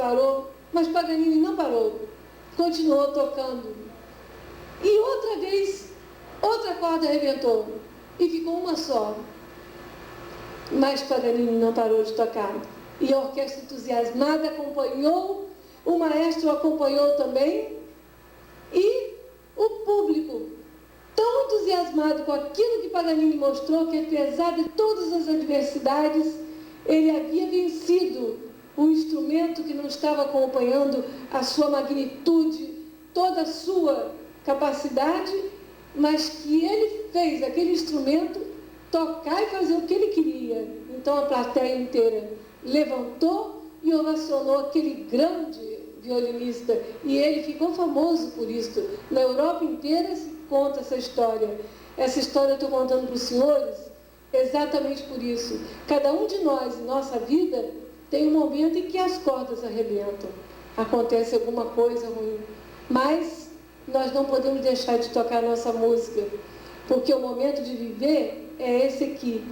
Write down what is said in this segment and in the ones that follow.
parou, mas Paganini não parou, continuou tocando. E outra vez, outra corda arrebentou e ficou uma só. Mas Paganini não parou de tocar. E a orquestra entusiasmada acompanhou, o maestro acompanhou também, e o público, tão entusiasmado com aquilo que Paganini mostrou, que apesar de todas as adversidades, ele havia vencido o instrumento que não estava acompanhando a sua magnitude, toda a sua capacidade, mas que ele fez aquele instrumento tocar e fazer o que ele queria. Então a plateia inteira levantou e ovacionou aquele grande violinista. E ele ficou famoso por isso. Na Europa inteira se conta essa história. Essa história eu estou contando para os senhores exatamente por isso. Cada um de nós, em nossa vida, tem um momento em que as cordas arrebentam. Acontece alguma coisa ruim. Mas nós não podemos deixar de tocar a nossa música, porque o momento de viver é esse aqui.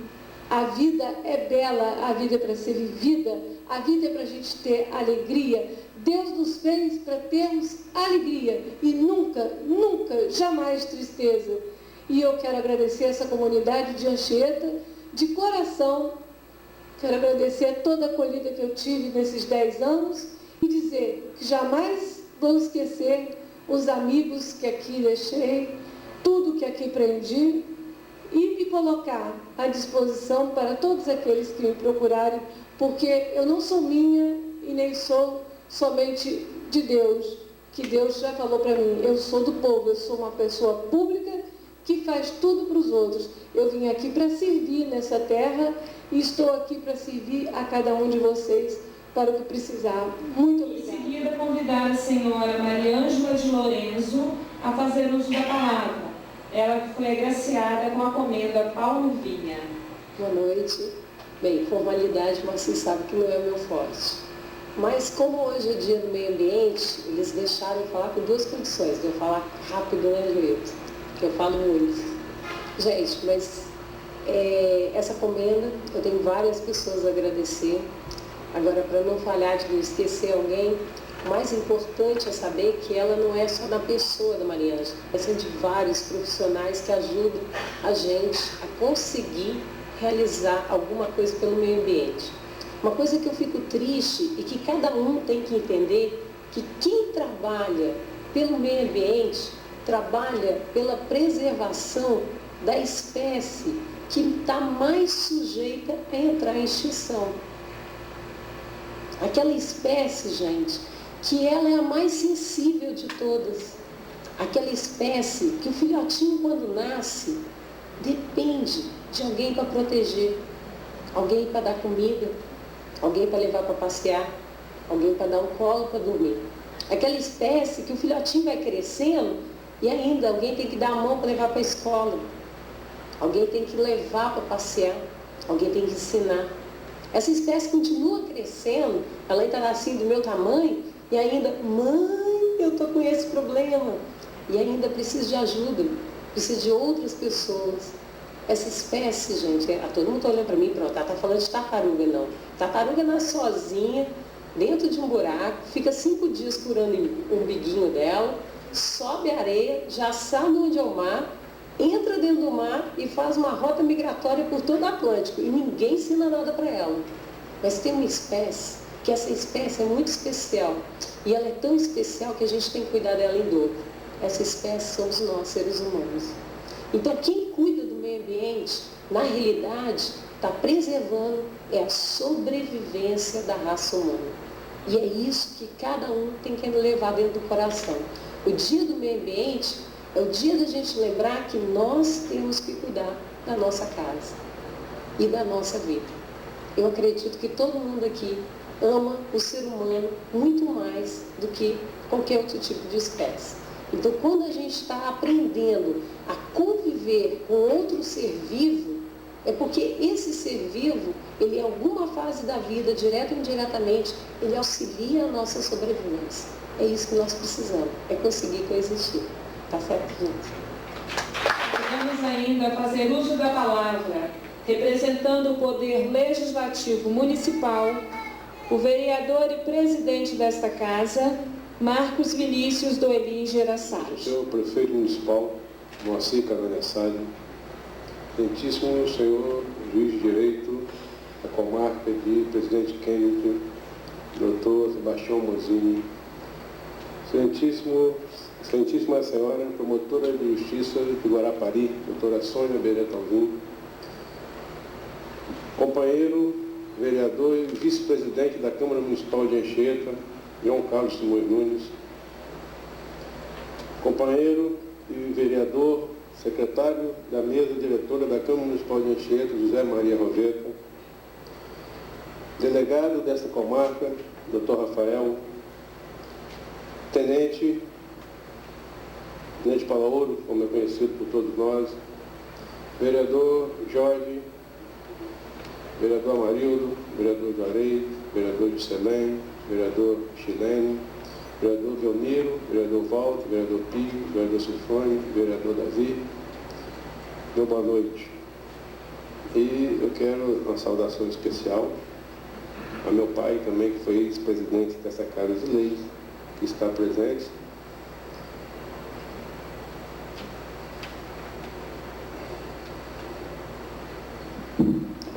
A vida é bela, a vida é para ser vivida, a vida é para a gente ter alegria. Deus nos fez para termos alegria e nunca, nunca, jamais tristeza. E eu quero agradecer essa comunidade de Anchieta, de coração. Quero agradecer toda a acolhida que eu tive nesses 10 anos e dizer que jamais vou esquecer os amigos que aqui deixei, tudo que aqui aprendi, e me colocar à disposição para todos aqueles que me procurarem, porque eu não sou minha e nem sou somente de Deus, que Deus já falou para mim, eu sou do povo, eu sou uma pessoa pública que faz tudo para os outros. Eu vim aqui para servir nessa terra e estou aqui para servir a cada um de vocês para o que precisar. Muito obrigada. Em seguida, convidar a senhora Mariângela de Lorenzo a fazer uso da palavra. Ela foi agraciada com a comenda Paulo Vinha. Boa noite. Bem, formalidade, mas vocês sabem que não é o meu forte. Mas como hoje é dia do meio ambiente, eles deixaram eu falar com 2 condições, de eu falar rápido, né, Julieta? Que eu falo muito. Gente, mas essa comenda, eu tenho várias pessoas a agradecer. Agora, para não falhar de não esquecer alguém, o mais importante é saber que ela não é só da pessoa da Mariângela, mas de vários profissionais que ajudam a gente a conseguir realizar alguma coisa pelo meio ambiente. Uma coisa que eu fico triste e que cada um tem que entender, que quem trabalha pelo meio ambiente, trabalha pela preservação da espécie que está mais sujeita a entrar em extinção. Aquela espécie, gente, que ela é a mais sensível de todas. Aquela espécie que o filhotinho, quando nasce, depende de alguém para proteger, alguém para dar comida, alguém para levar para passear, alguém para dar um colo para dormir. Aquela espécie que o filhotinho vai crescendo e ainda alguém tem que dar a mão para levar para a escola, alguém tem que levar para passear, alguém tem que ensinar. Essa espécie continua crescendo, ela ainda está assim do meu tamanho, e ainda, mãe, eu estou com esse problema. E ainda preciso de ajuda, preciso de outras pessoas. Essa espécie, gente, todo mundo está olhando para mim, pronto, ela está falando de tartaruga, não. Tartaruga nasce sozinha, dentro de um buraco, fica 5 dias curando o umbiguinho dela, sobe a areia, já sabe onde é o mar, entra dentro do mar e faz uma rota migratória por todo o Atlântico. E ninguém ensina nada para ela. Mas tem uma espécie, que essa espécie é muito especial. E ela é tão especial que a gente tem que cuidar dela em dobro. Essa espécie somos nós, seres humanos. Então, quem cuida do meio ambiente, na realidade, está preservando a sobrevivência da raça humana. E é isso que cada um tem que levar dentro do coração. O dia do meio ambiente é o dia da gente lembrar que nós temos que cuidar da nossa casa e da nossa vida. Eu acredito que todo mundo aqui ama o ser humano muito mais do que qualquer outro tipo de espécie. Então, quando a gente está aprendendo a conviver com outro ser vivo, é porque esse ser vivo, ele em alguma fase da vida, direta ou indiretamente, ele auxilia a nossa sobrevivência. É isso que nós precisamos, é conseguir coexistir. Tá certo, gente? Vamos ainda fazer uso da palavra, representando o Poder Legislativo Municipal, o vereador e presidente desta Casa, Marcos Vinícius Doeli Geraçade. Senhor Prefeito Municipal, Moacir Caronia Assad, excelentíssimo senhor Juiz de Direito da Comarca de Presidente Kennedy, Dr. Sebastião Mozini, excelentíssima senhora promotora de Justiça de Guarapari, doutora Sônia Beretta Alvim, companheiro, vereador e vice-presidente da Câmara Municipal de Anchieta, João Carlos Simões Nunes, companheiro e vereador, secretário da mesa diretora da Câmara Municipal de Anchieta, José Maria Roveta, delegado desta comarca, Dr. Rafael, Tenente Palaoro, como é conhecido por todos nós, vereador Jorge, vereador Amarildo, vereador Juarez, vereador Juscelene, vereador Chilene, vereador Delmiro, vereador Walter, vereador Pio, vereador Silfone, vereador Davi, meu boa noite. E eu quero uma saudação especial a meu pai também, que foi ex-presidente dessa Casa de Leis, que está presente.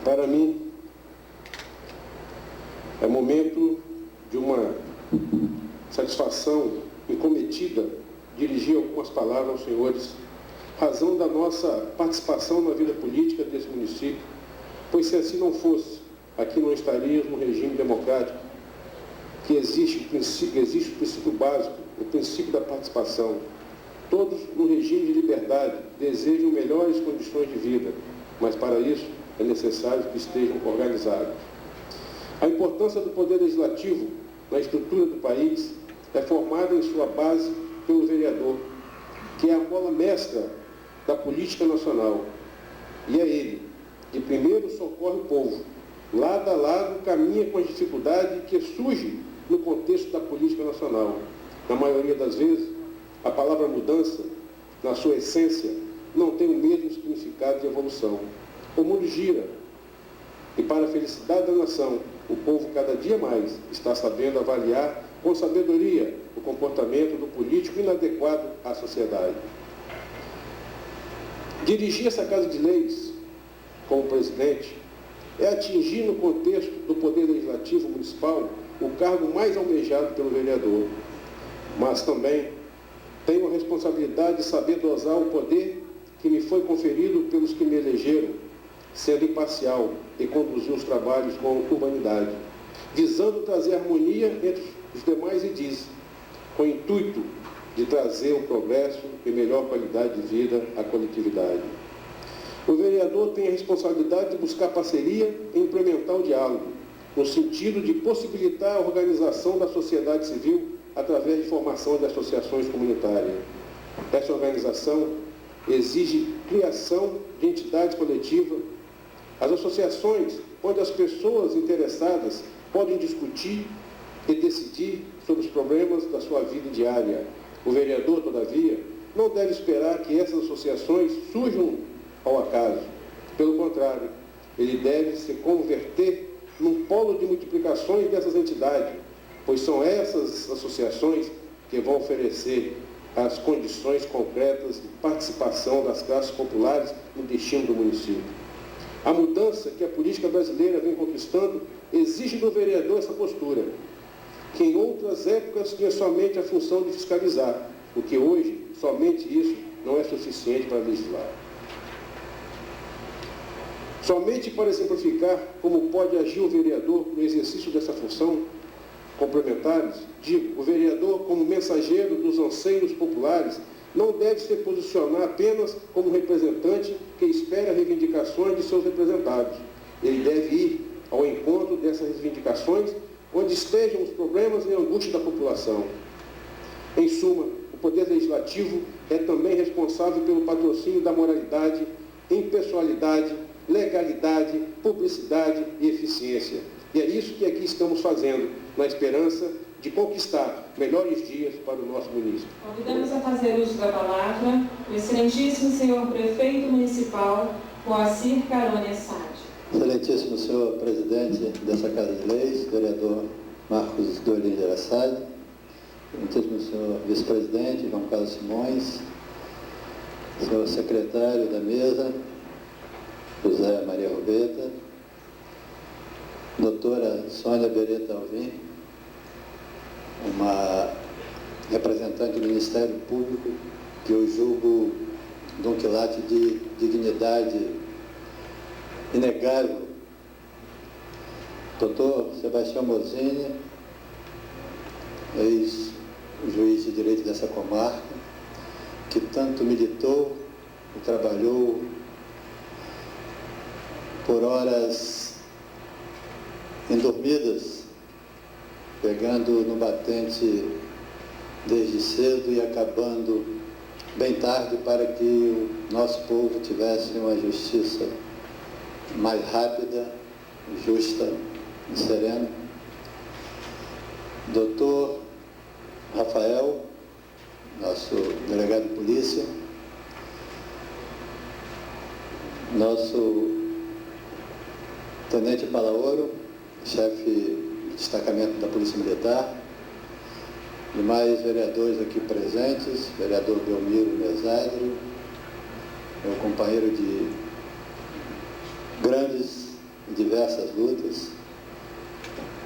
Para mim, é momento de uma satisfação incometida dirigir algumas palavras aos senhores, razão da nossa participação na vida política desse município, pois se assim não fosse, aqui não estaríamos no regime democrático, que existe o princípio básico, o princípio da participação. Todos no regime de liberdade desejam melhores condições de vida, mas para isso é necessário que estejam organizados. A importância do Poder Legislativo na estrutura do país é formada em sua base pelo vereador, que é a mola mestra da política nacional. E é ele que primeiro socorre o povo, lado a lado caminha com as dificuldades que surgem no contexto da política nacional. Na maioria das vezes, a palavra mudança, na sua essência, não tem o mesmo significado de evolução. O mundo gira, e para a felicidade da nação, o povo cada dia mais está sabendo avaliar com sabedoria o comportamento do político inadequado à sociedade. Dirigir essa Casa de Leis como presidente é atingir no contexto do Poder Legislativo Municipal o cargo mais almejado pelo vereador, mas também tenho a responsabilidade de saber dosar o poder que me foi conferido pelos que me elegeram, sendo imparcial e conduzir os trabalhos com humanidade, visando trazer harmonia entre os demais edis, com o intuito de trazer o progresso e melhor qualidade de vida à coletividade. O vereador tem a responsabilidade de buscar parceria e implementar o diálogo, no sentido de possibilitar a organização da sociedade civil através de formação de associações comunitárias. Essa organização exige criação de entidades coletivas, as associações onde as pessoas interessadas podem discutir e decidir sobre os problemas da sua vida diária. O vereador, todavia, não deve esperar que essas associações surjam ao acaso. Pelo contrário, ele deve se converter num polo de multiplicações dessas entidades, pois são essas associações que vão oferecer as condições concretas de participação das classes populares no destino do município. A mudança que a política brasileira vem conquistando exige do vereador essa postura, que em outras épocas tinha somente a função de fiscalizar, porque hoje somente isso não é suficiente para legislar. Somente para exemplificar como pode agir o vereador no exercício dessa função complementares, digo, o vereador, como mensageiro dos anseios populares, não deve se posicionar apenas como representante que espera reivindicações de seus representados. Ele deve ir ao encontro dessas reivindicações onde estejam os problemas e angústias da população. Em suma, o Poder Legislativo é também responsável pelo patrocínio da moralidade, impessoalidade, legalidade, publicidade e eficiência. E é isso que aqui estamos fazendo, na esperança de conquistar melhores dias para o nosso município. Convidamos a fazer uso da palavra o excelentíssimo senhor prefeito municipal, Moacir Caronia Assad. Excelentíssimo senhor presidente dessa Casa de Leis, vereador Marcos Dorlin de Araçade, excelentíssimo senhor vice-presidente João Carlos Simões, senhor secretário da mesa, José Maria Rubeta, doutora Sônia Beretta Alvim, uma representante do Ministério Público, que eu julgo de um quilate de dignidade inegável, doutor Sebastião Mozini, ex-juiz de direito dessa comarca, que tanto militou e trabalhou por horas indormidas, pegando no batente desde cedo e acabando bem tarde para que o nosso povo tivesse uma justiça mais rápida, justa e serena. Doutor Rafael, nosso delegado de polícia, nosso tenente Palaoro, chefe de destacamento da Polícia Militar, demais vereadores aqui presentes, vereador Belmiro Mesadri, meu companheiro de grandes e diversas lutas,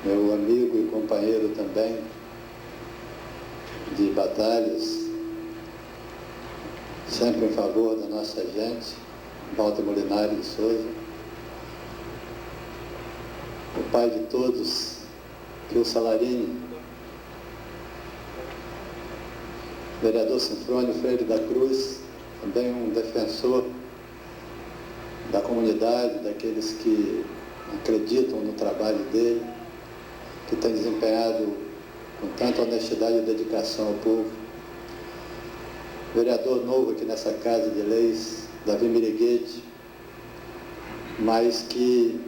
meu amigo e companheiro também de batalhas, sempre em favor da nossa gente, Walter Molinari de Souza, o pai de todos, Pio Salarini, vereador Sinfrônio Freire da Cruz, também um defensor da comunidade, daqueles que acreditam no trabalho dele, que tem desempenhado com tanta honestidade e dedicação ao povo. Vereador novo aqui nessa Casa de Leis, Davi Miriguete, mas que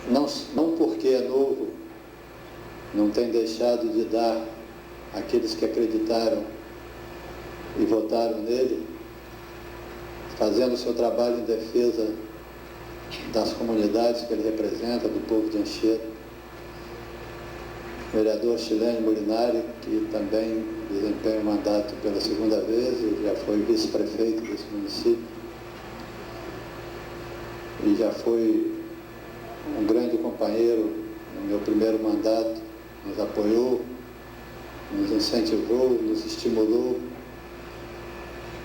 não porque é novo, não tem deixado de dar àqueles que acreditaram e votaram nele, fazendo o seu trabalho em defesa das comunidades que ele representa, do povo de Anchieta. Vereador Chilene Molinari, que também desempenha o mandato pela segunda vez e já foi vice-prefeito desse município. E já foi um grande companheiro no meu primeiro mandato, nos apoiou, nos incentivou, nos estimulou.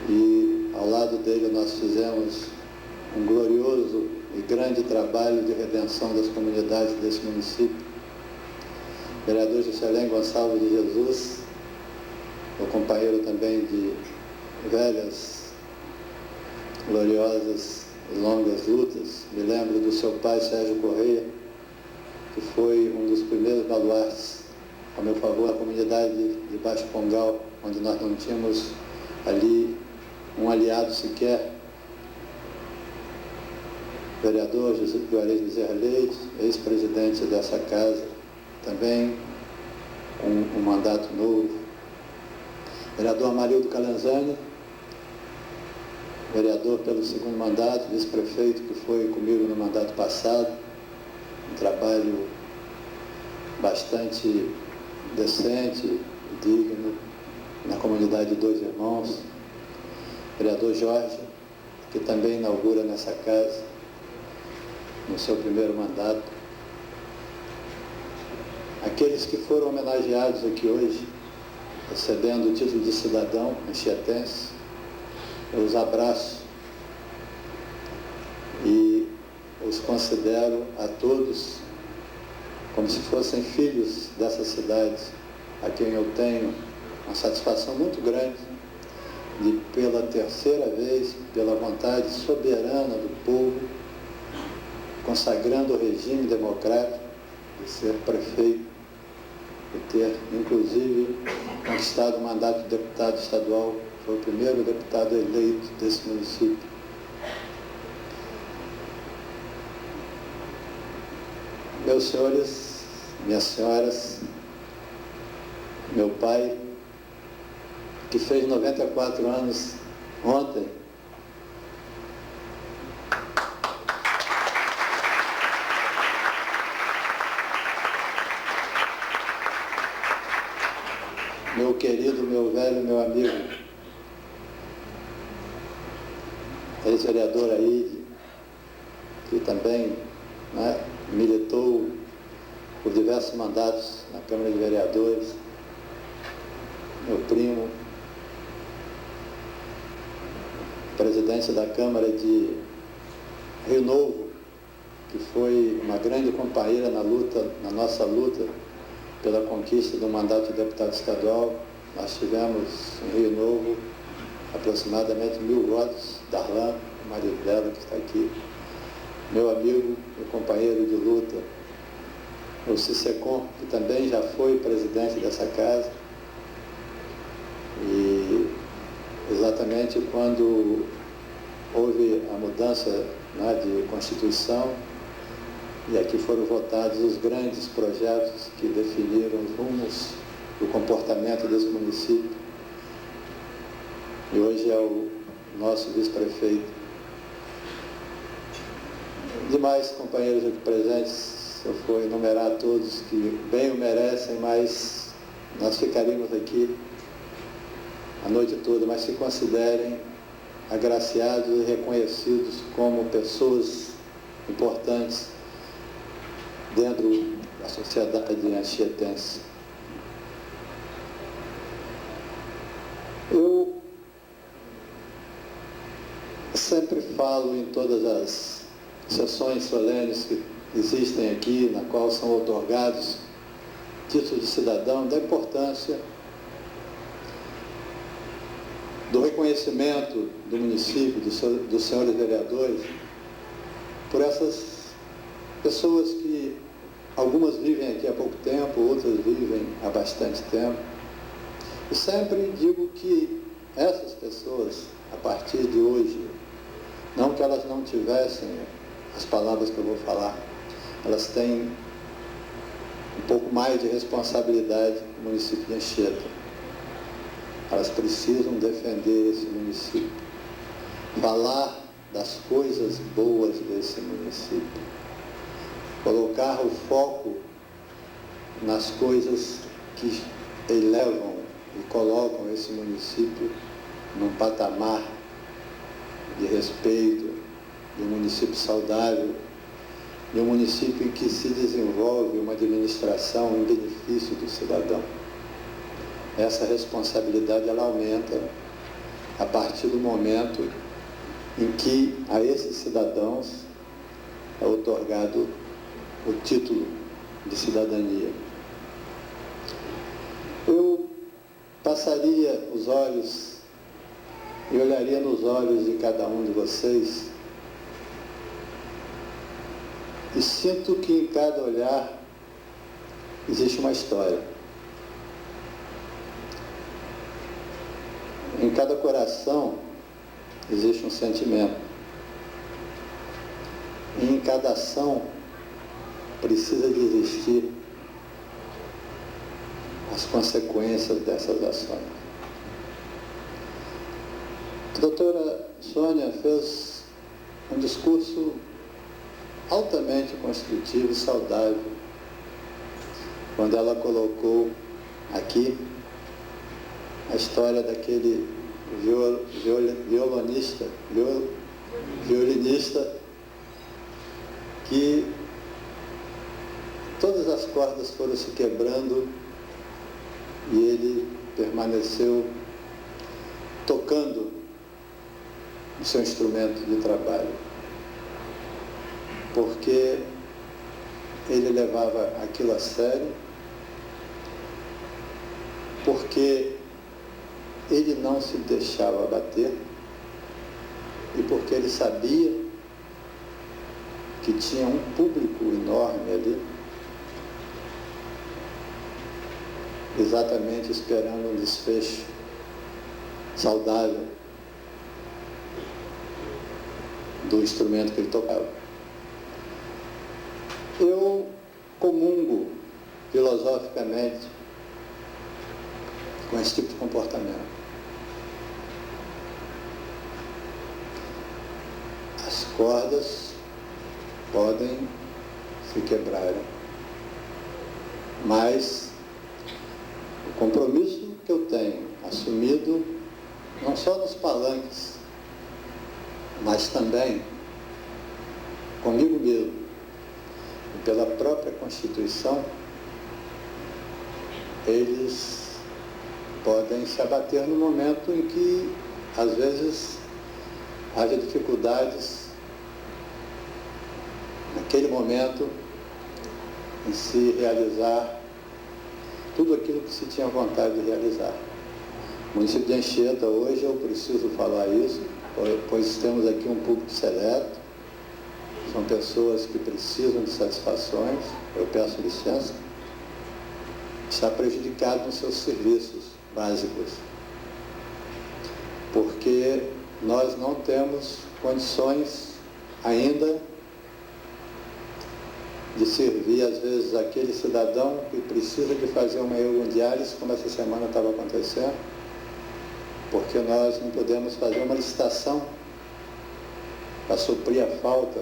E ao lado dele nós fizemos um glorioso e grande trabalho de redenção das comunidades desse município. Vereador Juscelém Gonçalves de Jesus, meu companheiro também de velhas, gloriosas e longas lutas. Me lembro do seu pai, Sérgio Correia, que foi um dos primeiros baluartes a meu favor, a comunidade de Baixo Pongal, onde nós não tínhamos ali um aliado sequer. Vereador Juarez Bezerra Leite, ex-presidente dessa casa, também com um mandato novo. Vereador Amarildo Calanzani, vereador pelo segundo mandato, vice-prefeito, que foi comigo no mandato passado, um trabalho bastante decente e digno na comunidade de Dois Irmãos. Vereador Jorge, que também inaugura nessa casa, no seu primeiro mandato. Aqueles que foram homenageados aqui hoje, recebendo o título de cidadão anchietense, eu os abraço e os considero a todos como se fossem filhos dessa cidade, a quem eu tenho uma satisfação muito grande de, pela terceira vez, pela vontade soberana do povo, consagrando o regime democrático, de ser prefeito e ter, inclusive, conquistado o mandato de deputado estadual. Foi o primeiro deputado eleito desse município. Meus senhores, minhas senhoras, meu pai, que fez 94 anos ontem, meu querido, meu velho, meu amigo, ex-vereador Aide, que também, né, militou por diversos mandatos na Câmara de Vereadores, meu primo, presidente da Câmara de Rio Novo, que foi uma grande companheira na nossa luta pela conquista do mandato de deputado estadual. Nós tivemos em Rio Novo aproximadamente 1000 votos. Darlan, o marido dela, que está aqui, meu amigo e companheiro de luta, o Cicecon, que também já foi presidente dessa casa. E exatamente quando houve a mudança, né, de Constituição, e aqui foram votados os grandes projetos que definiram os rumos do comportamento desse município. E hoje é o nosso vice-prefeito. Demais companheiros aqui presentes, se eu for enumerar todos que bem o merecem, mas nós ficaríamos aqui a noite toda, mas se considerem agraciados e reconhecidos como pessoas importantes dentro da sociedade anchietense. Eu sempre falo em todas as sessões solenes que existem aqui, na qual são outorgados títulos de cidadão, da importância do reconhecimento do município, dos senhores vereadores, por essas pessoas que algumas vivem aqui há pouco tempo, outras vivem há bastante tempo. E sempre digo que essas pessoas, a partir de hoje, não que elas não tivessem as palavras que eu vou falar, elas têm um pouco mais de responsabilidade no município de Anchieta. Elas precisam defender esse município, falar das coisas boas desse município, colocar o foco nas coisas que elevam e colocam esse município num patamar de respeito, de um município saudável, de um município em que se desenvolve uma administração em benefício do cidadão. Essa responsabilidade ela aumenta a partir do momento em que a esses cidadãos é outorgado o título de cidadania. Eu passaria os olhos e olharia nos olhos de cada um de vocês e sinto que em cada olhar existe uma história. Em cada coração existe um sentimento. E em cada ação precisa de existir as consequências dessas ações. A doutora Sônia fez um discurso altamente construtivo e saudável quando ela colocou aqui a história daquele violinista que todas as cordas foram se quebrando e ele permaneceu tocando o seu instrumento de trabalho, porque ele levava aquilo a sério, porque ele não se deixava abater e porque ele sabia que tinha um público enorme ali, exatamente esperando um desfecho saudável do instrumento que ele tocava. Eu comungo filosoficamente com esse tipo de comportamento. As cordas podem se quebrarem, mas o Compromisso que eu tenho assumido não só nos palanques, mas também comigo mesmo e pela própria Constituição, eles podem se abater no momento em que, às vezes, haja dificuldades naquele momento em se realizar tudo aquilo que se tinha vontade de realizar. O município de Anchieta hoje, eu preciso falar isso, pois temos aqui um público seleto, são pessoas que precisam de satisfações, eu peço licença, está prejudicado nos seus serviços básicos, porque nós não temos condições ainda de servir, às vezes, aquele cidadão que precisa de fazer uma hemodiálise, como essa semana estava acontecendo, porque nós não podemos fazer uma licitação para suprir a falta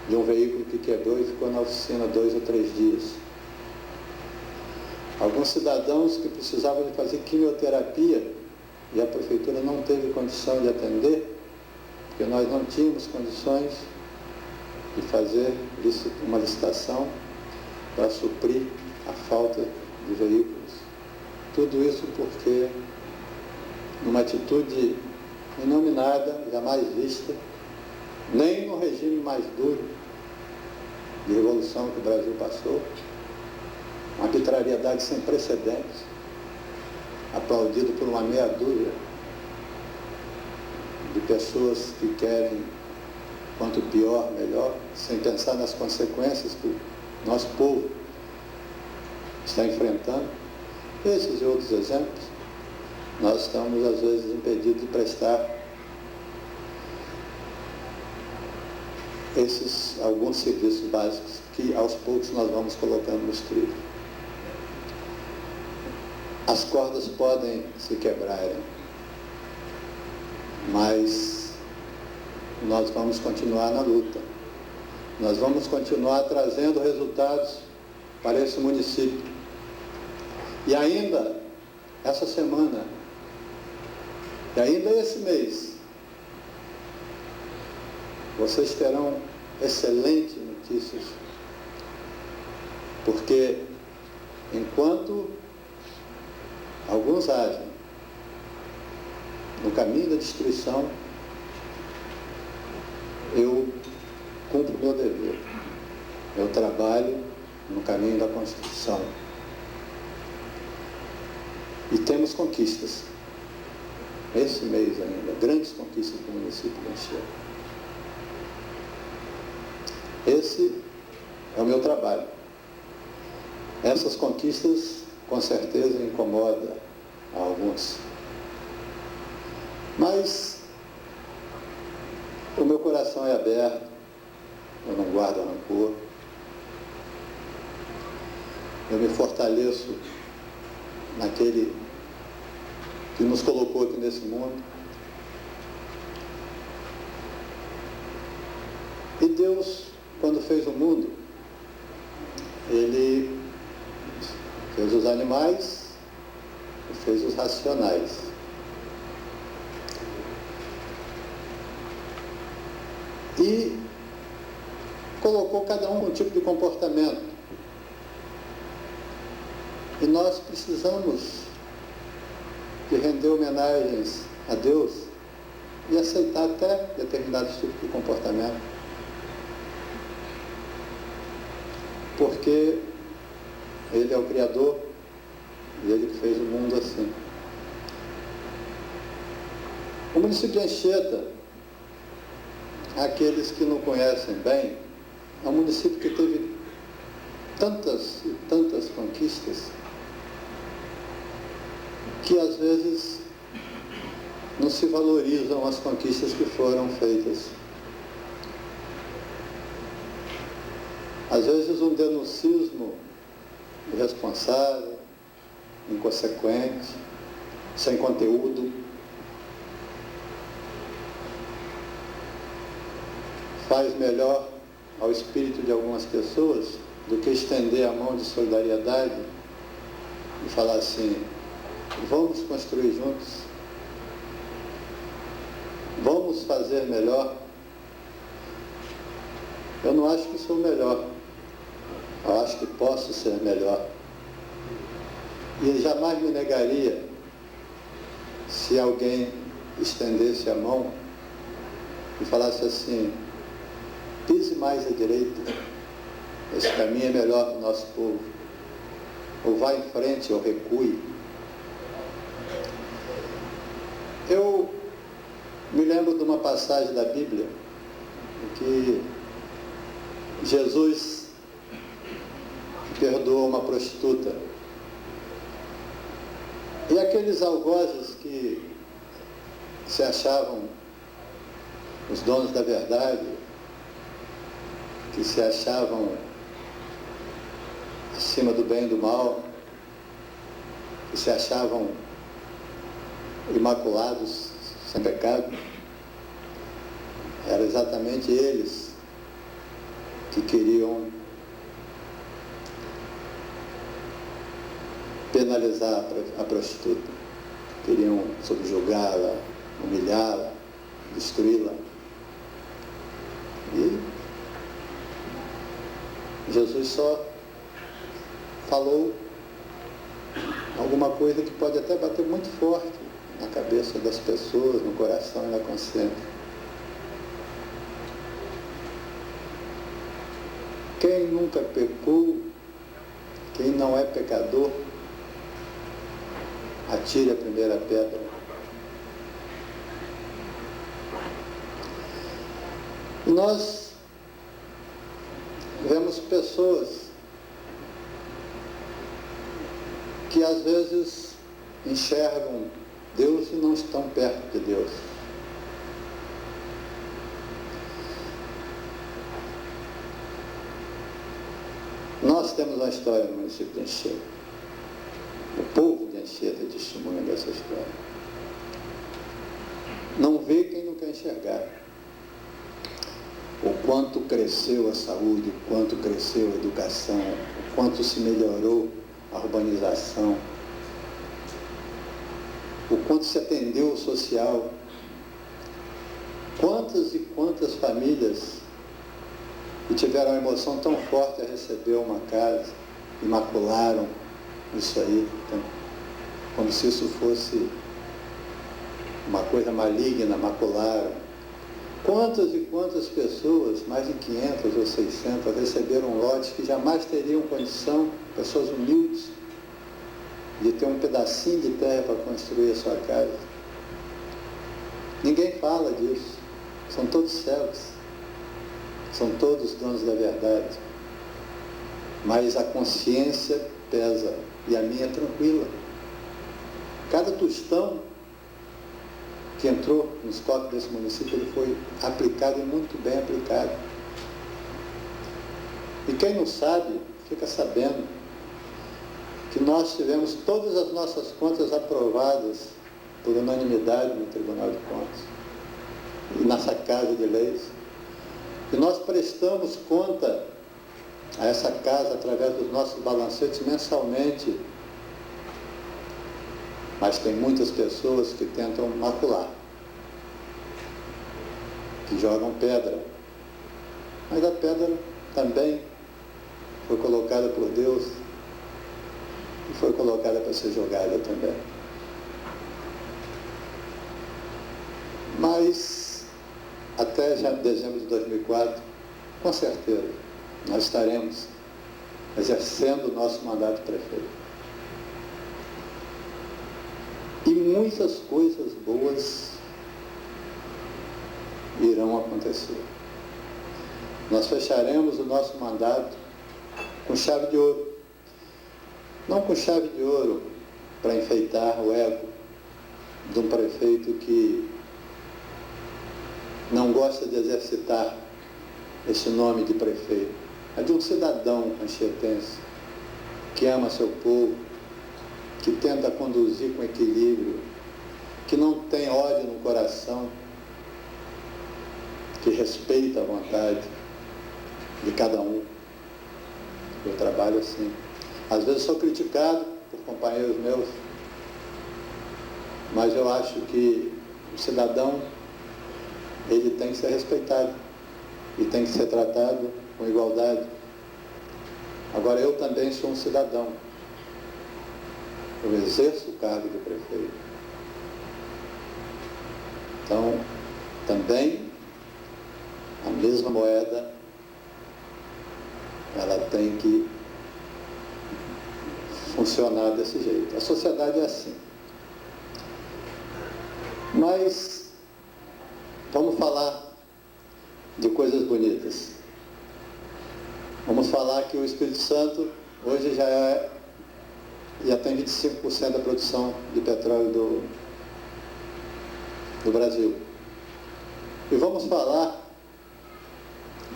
de um veículo que quebrou e ficou na oficina 2 ou 3 dias. Alguns cidadãos que precisavam de fazer quimioterapia e a prefeitura não teve condição de atender, porque nós não tínhamos condições de fazer uma licitação para suprir a falta de veículos. Tudo isso porque, numa atitude inominada, jamais vista, nem no regime mais duro de revolução que o Brasil passou, uma arbitrariedade sem precedentes, aplaudido por uma meia dúzia de pessoas que querem quanto pior, melhor, sem pensar nas consequências que o nosso povo está enfrentando. Esses e outros exemplos, nós estamos, às vezes, impedidos de prestar esses alguns serviços básicos que, aos poucos, nós vamos colocando nos trilhos. As cordas podem se quebrarem, mas nós vamos continuar na luta. Nós vamos continuar trazendo resultados para esse município. E ainda essa semana, e ainda esse mês, vocês terão excelentes notícias, porque enquanto alguns agem no caminho da destruição, eu cumpro o meu dever. Eu trabalho no caminho da construção. E temos conquistas. Esse mês ainda, grandes conquistas do município de Anchieta. Esse é o meu trabalho. Essas conquistas, com certeza, incomodam a alguns. Mas o meu coração é aberto, eu não guardo rancor. Eu me fortaleço naquele que nos colocou aqui nesse mundo. E Deus, quando fez o mundo, Ele fez os animais e fez os racionais. E colocou cada um um tipo de comportamento. E nós precisamos de render homenagens a Deus e aceitar até determinados tipos de comportamento. Porque Ele é o Criador e Ele que fez o mundo assim. O município de Anchieta, aqueles que não conhecem bem, é um município que teve tantas e tantas conquistas que às vezes não se valorizam as conquistas que foram feitas. Às vezes um denuncismo irresponsável, inconsequente, sem conteúdo, faz melhor ao espírito de algumas pessoas do que estender a mão de solidariedade e falar assim, vamos construir juntos, vamos fazer melhor. Eu não acho que sou melhor, eu acho que posso ser melhor. E jamais me negaria se alguém estendesse a mão e falasse assim, pise mais à direita, esse caminho é melhor para o nosso povo, ou vá em frente ou recue. Eu me lembro de uma passagem da Bíblia em que Jesus perdoou uma prostituta. E aqueles algozes que se achavam os donos da verdade, que se achavam acima do bem e do mal, que se achavam imaculados, sem pecado, eram exatamente eles que queriam penalizar a prostituta, queriam subjugá-la, humilhá-la, destruí-la. E Jesus só falou alguma coisa que pode até bater muito forte na cabeça das pessoas, no coração e na consciência. Quem nunca pecou, quem não é pecador, atire a primeira pedra. Nós vemos pessoas que às vezes enxergam Deus e não estão perto de Deus. Nós temos uma história no município de Anchieta. O povo de Anchieta é testemunha dessa história. Não vê quem não quer enxergar. O quanto cresceu a saúde, o quanto cresceu a educação, o quanto se melhorou a urbanização, o quanto se atendeu o social. Quantas e quantas famílias que tiveram uma emoção tão forte a receber uma casa, imacularam isso aí, então, como se isso fosse uma coisa maligna, macularam. Quantas e quantas pessoas, mais de 500 ou 600, receberam lotes que jamais teriam condição, pessoas humildes, de ter um pedacinho de terra para construir a sua casa. Ninguém fala disso. São todos cegos. São todos donos da verdade. Mas a consciência pesa e a minha é tranquila. Cada tostão que entrou nos cofres desse município, ele foi aplicado e muito bem aplicado. E quem não sabe, fica sabendo que nós tivemos todas as nossas contas aprovadas por unanimidade no Tribunal de Contas e nessa Casa de Leis. E nós prestamos conta a essa casa através dos nossos balancetes mensalmente. Mas tem muitas pessoas que tentam macular, que jogam pedra. Mas a pedra também foi colocada por Deus e foi colocada para ser jogada também. Mas até já dezembro de 2004, com certeza, nós estaremos exercendo o nosso mandato de prefeito. E muitas coisas boas irão acontecer. Nós fecharemos o nosso mandato com chave de ouro. Não com chave de ouro para enfeitar o ego de um prefeito que não gosta de exercitar esse nome de prefeito, é de um cidadão anchietense que ama seu povo, que tenta conduzir com equilíbrio, que não tem ódio no coração, que respeita a vontade de cada um. Eu trabalho assim. Às vezes sou criticado por companheiros meus, mas eu acho que o cidadão, ele tem que ser respeitado e tem que ser tratado com igualdade. Agora, eu também sou um cidadão. Eu exerço o cargo de prefeito. Então, também, a mesma moeda, ela tem que funcionar desse jeito. A sociedade é assim. Mas, vamos falar de coisas bonitas. Vamos falar que o Espírito Santo hoje já tem 25% da produção de petróleo do Brasil. E vamos falar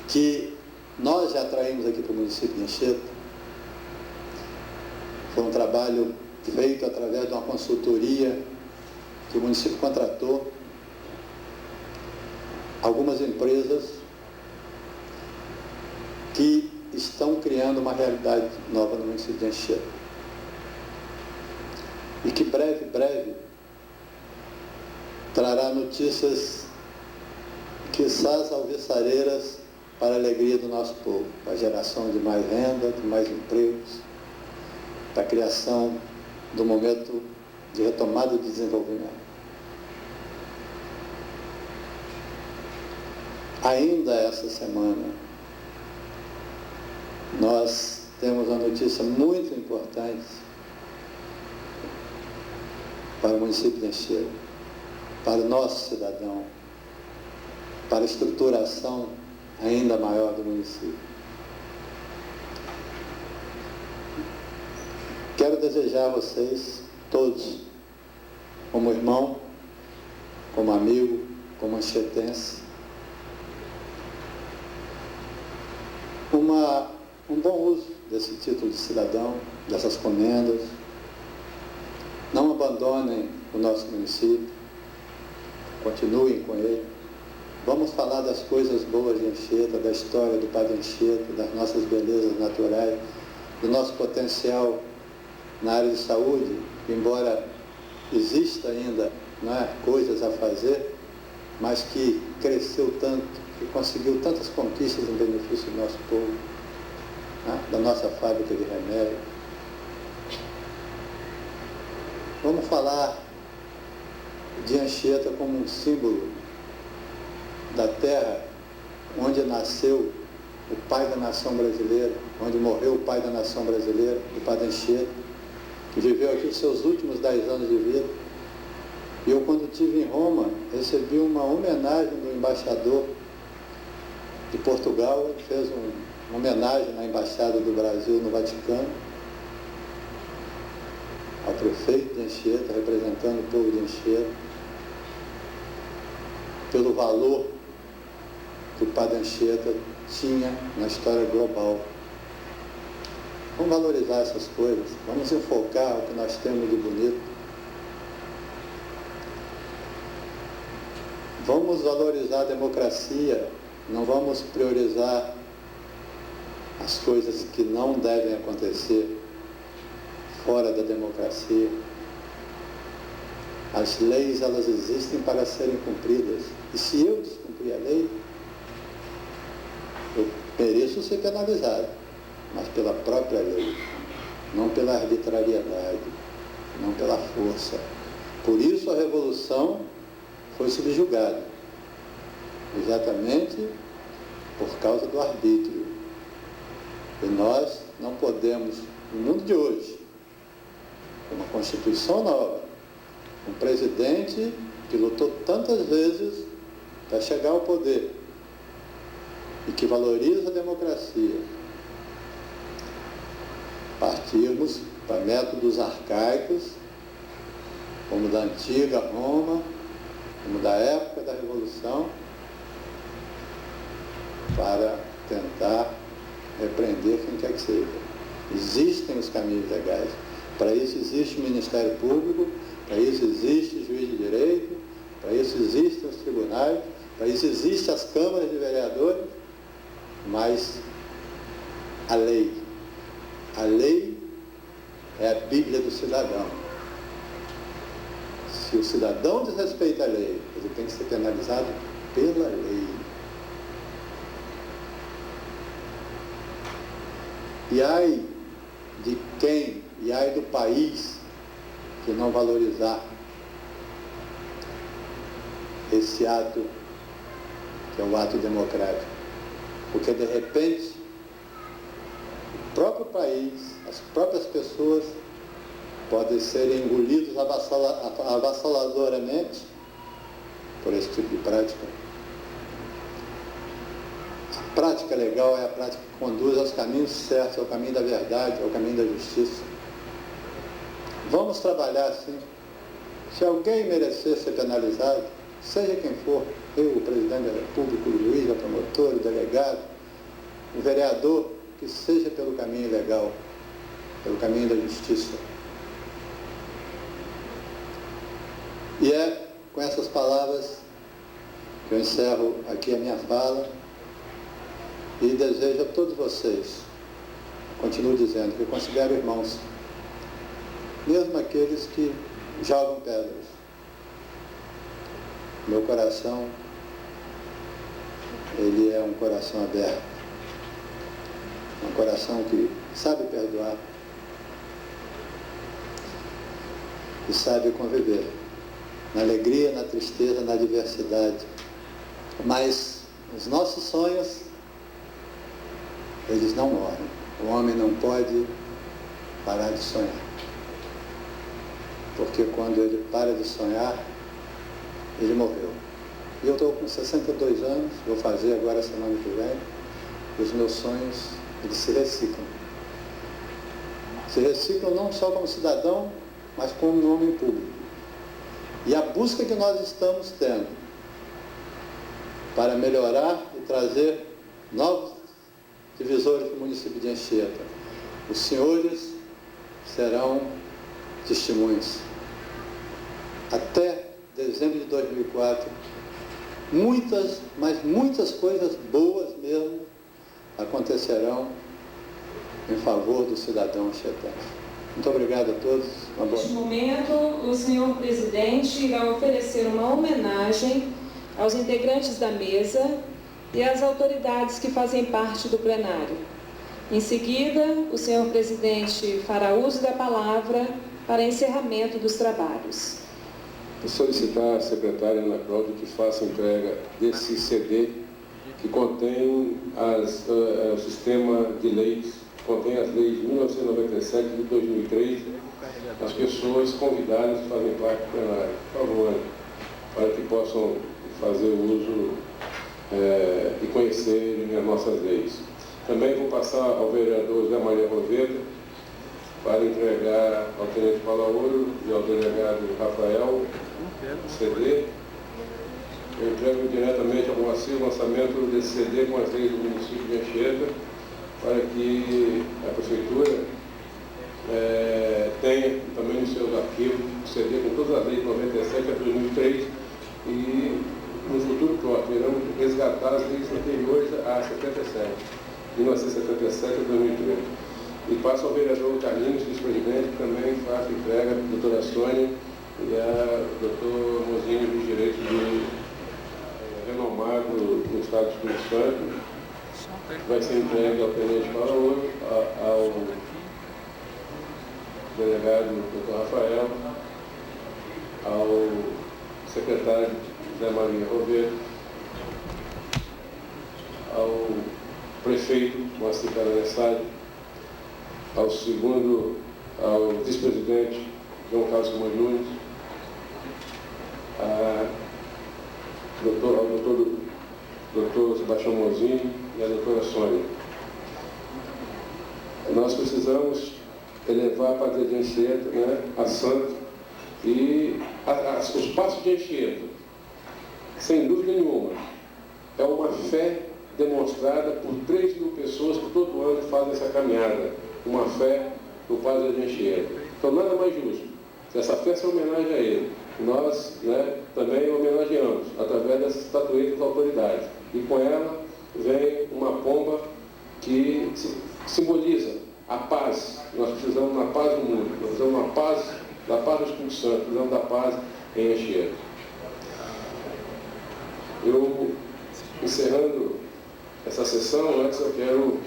que nós já atraímos aqui para o município de Anchieta. Foi um trabalho feito através de uma consultoria que o município contratou algumas empresas que estão criando uma realidade nova no município de Anchieta. E que breve, trará notícias, quiçás alvissareiras, para a alegria do nosso povo, para a geração de mais renda, de mais empregos, para a criação do momento de retomada de desenvolvimento. Ainda essa semana, nós temos uma notícia muito importante para o município de Anchieta, para o nosso cidadão, para a estruturação ainda maior do município. Quero desejar a vocês, todos, como irmão, como amigo, como anchietense, um bom uso desse título de cidadão, dessas comendas. Não abandonem o nosso município, continuem com ele. Vamos falar das coisas boas de Anchieta, da história do Padre Anchieta, das nossas belezas naturais, do nosso potencial na área de saúde, embora exista ainda, coisas a fazer, mas que cresceu tanto, que conseguiu tantas conquistas em benefício do nosso povo, da nossa fábrica de remédio. Vamos falar de Anchieta como um símbolo da terra onde nasceu o pai da nação brasileira, onde morreu o pai da nação brasileira, o Padre Anchieta, que viveu aqui os seus últimos 10 anos de vida. E eu, quando estive em Roma, recebi uma homenagem do embaixador de Portugal. Ele fez uma homenagem na Embaixada do Brasil no Vaticano, ao prefeito de Anchieta, representando o povo de Anchieta, pelo valor que o Padre Anchieta tinha na história global. Vamos valorizar essas coisas, vamos enfocar o que nós temos de bonito. Vamos valorizar a democracia, não vamos priorizar as coisas que não devem acontecer fora da democracia. As leis, elas existem para serem cumpridas. E se eu descumprir a lei, eu mereço ser penalizado, mas pela própria lei, não pela arbitrariedade, não pela força. Por isso a revolução foi subjugada, exatamente por causa do arbítrio. E nós não podemos, no mundo de hoje, com uma Constituição nova, um presidente que lutou tantas vezes para chegar ao poder e que valoriza a democracia, partirmos para métodos arcaicos, como da antiga Roma, como da época da Revolução, para tentar repreender quem quer que seja. Existem os caminhos legais. Para isso existe o Ministério Público, para isso existe o juiz de direito, para isso existem os tribunais, para isso existem as câmaras de vereadores, mas a lei é a Bíblia do cidadão. Se o cidadão desrespeita a lei, ele tem que ser penalizado pela lei. E ai de quem, e ai do país que não valorizar esse ato, que é o ato democrático. Porque, de repente, o próprio país, as próprias pessoas podem ser engolidos avassaladoramente por esse tipo de prática. A prática legal é a prática que conduz aos caminhos certos, ao caminho da verdade, ao caminho da justiça. Vamos trabalhar assim. Se alguém merecer ser penalizado, seja quem for, eu, o presidente da República, o juiz, a promotora, o delegado, o vereador, que seja pelo caminho legal, pelo caminho da justiça. E é com essas palavras que eu encerro aqui a minha fala e desejo a todos vocês, continuo dizendo, que eu considero irmãos, mesmo aqueles que jogam pedras. Meu coração, ele é um coração aberto, um coração que sabe perdoar, que sabe conviver, na alegria, na tristeza, na adversidade. Mas os nossos sonhos, eles não morrem. O homem não pode parar de sonhar. Porque quando ele para de sonhar, ele morreu. E eu estou com 62 anos, vou fazer agora semana que vem, e os meus sonhos, eles se reciclam. Se reciclam não só como cidadão, mas como um homem público. E a busca que nós estamos tendo para melhorar e trazer novos divisores para o município de Anchieta, os senhores serão testemunhos. Até dezembro de 2004, muitas coisas boas mesmo acontecerão em favor do cidadão anchietano. Muito obrigado a todos. Neste momento, o senhor presidente irá oferecer uma homenagem aos integrantes da mesa e às autoridades que fazem parte do plenário. Em seguida, o senhor presidente fará uso da palavra para encerramento dos trabalhos. Vou solicitar à secretária Ana Cláudia que faça entrega desse CD que contém o sistema de leis, contém as leis de 1997 e de 2003, as pessoas convidadas que fazem parte do plenário. Por favor, Ana, para que possam fazer uso e conhecerem as nossas leis. Também vou passar ao vereador Zé Maria Roveda para entregar ao tenente Palaoro e ao delegado Rafael CD. Eu entrego diretamente ao Moacir o lançamento desse CD com as leis do município de Anchieta, para que a prefeitura tenha também nos seus arquivos o CD com todas as leis de 97 a 2003 e no futuro próximo iremos resgatar as leis anteriores a 77, de 1977 a 2003. E passo ao vereador Carlinhos, vice-presidente, que também faça entrega, a doutora Sônia e a doutor Mozinho de Direito renomado no estado do Espírito Santo. Vai ser entregue ao tenente Palaoro, ao delegado Dr. Rafael, ao secretário Zé Maria Roveda, ao prefeito Moacir Caranessari, ao vice-presidente João Carlos Simões Nunes, ao doutor Sebastião Mozinho e a doutora Sônia. Nós precisamos elevar a pátria de Anchieta, a santo, e os passos de Anchieta, sem dúvida nenhuma, é uma fé demonstrada por 3 mil pessoas que todo ano fazem essa caminhada, uma fé no Padre de Anchieta. Então nada mais justo. Essa festa é homenagem a ele. Nós também homenageamos através dessa estatueta da autoridade. E com ela vem uma pomba que simboliza a paz. Nós precisamos da paz do mundo, nós precisamos da paz do Espírito Santo, precisamos da paz em Anchieta. Eu, encerrando essa sessão, antes eu quero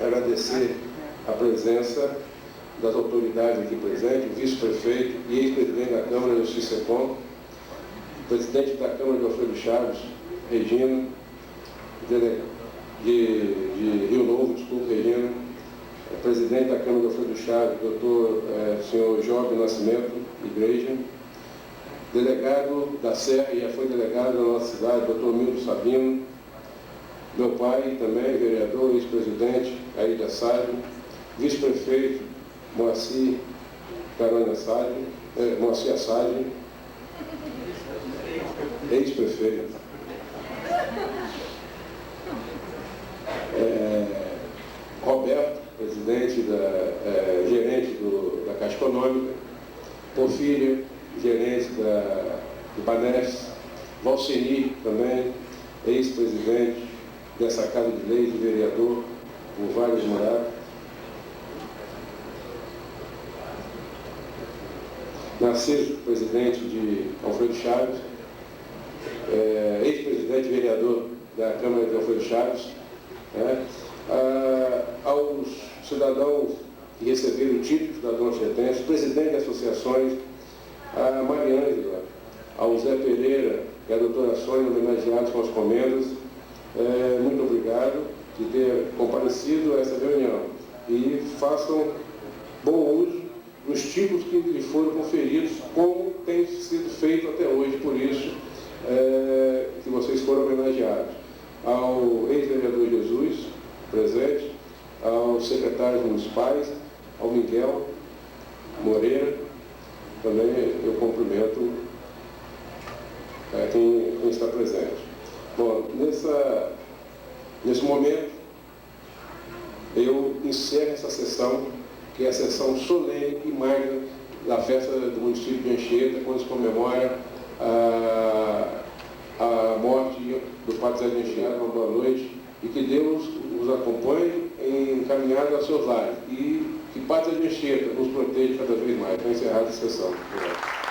agradecer a presença das autoridades aqui presentes, o vice-prefeito e ex-presidente da Câmara de Justiça Secom, presidente da Câmara de Alfredo Chaves, Regina, de Rio Novo, desculpe, Regina, presidente da Câmara de Alfredo Chaves, doutor senhor Job Nascimento, Igreja, delegado da Serra, e já foi delegado da nossa cidade, doutor Milton Sabino, meu pai também, vereador, ex-presidente, Aide Assad, vice-prefeito, Moacir Assad, ex-prefeito, Roberto, presidente gerente da Caixa Econômica, Porfírio, gerente do Banesp, Valceni também, ex-presidente dessa Casa de Leis e vereador por vários mandatos. Narciso, presidente de Alfredo Chaves, ex-presidente vereador da Câmara de Alfredo Chaves, aos cidadãos que receberam o título de cidadão anchietense, presidente de associações, a Mariângela, ao Zé Pereira e a doutora Sônia, homenageados com as comendas. Muito obrigado de ter comparecido a essa reunião e façam bom uso dos títulos que lhe foram conferidos, como tem sido feito até hoje, por isso que vocês foram homenageados. Ao ex-vereador Jesus, presente, aos secretários municipais, ao Miguel Moreira, também eu cumprimento quem está presente. Bom, nesse momento, eu encerro essa sessão, que é a sessão solene e magra da festa do município de Anchieta, quando se comemora a morte do Padre Zé de Anchieta. Uma boa noite e que Deus os acompanhe em caminhada aos seus lares e que Padre Zé de Anchieta nos proteja cada vez mais. Para encerrar a sessão. Obrigado.